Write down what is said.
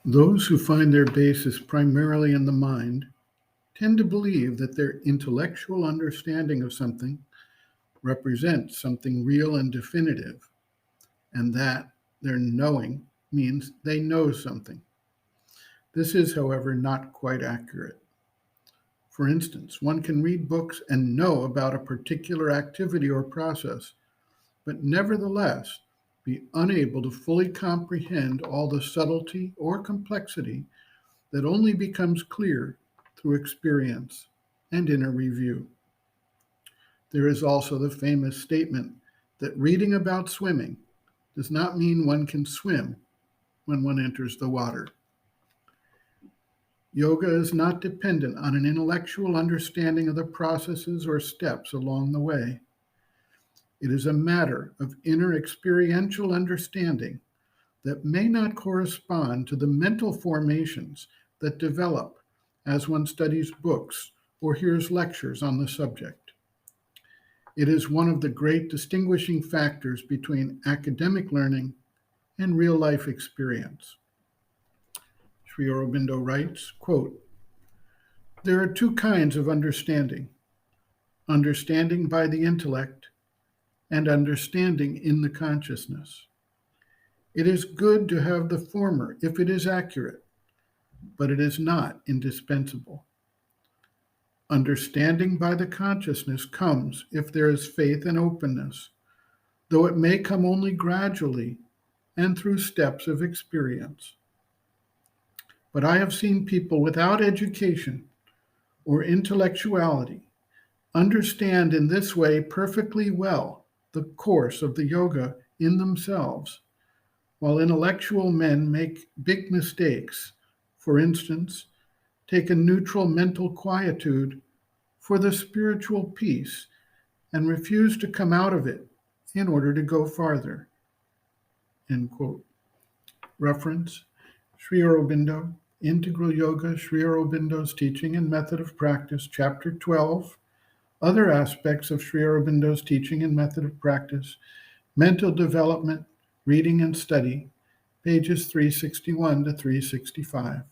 Those who find their basis primarily in the mind tend to believe that their intellectual understanding of something represents something real and definitive, and that their knowing means they know something. This is, however, not quite accurate. For instance, one can read books and know about a particular activity or process, but nevertheless be unable to fully comprehend all the subtlety or complexity that only becomes clear through experience and inner review. There is also the famous statement that reading about swimming does not mean one can swim when one enters the water. Yoga is not dependent on an intellectual understanding of the processes or steps along the way. It is a matter of inner experiential understanding that may not correspond to the mental formations that develop as one studies books or hears lectures on the subject. It is one of the great distinguishing factors between academic learning and real life experience. Sri Aurobindo writes, quote, "There are two kinds of understanding, understanding by the intellect and understanding in the consciousness. It is good to have the former if it is accurate, but it is not indispensable. Understanding by the consciousness comes if there is faith and openness, though it may come only gradually and through steps of experience. But I have seen people without education or intellectuality understand in this way perfectly well the course of the yoga in themselves, while intellectual men make big mistakes. For instance, take a neutral mental quietude for the spiritual peace and refuse to come out of it in order to go farther." End quote. Reference, Sri Aurobindo, Integral Yoga, Sri Aurobindo's Teaching and Method of Practice, Chapter 12, Other Aspects of Sri Aurobindo's Teaching and Method of Practice, Mental Development, Reading and Study, pages 361 to 365.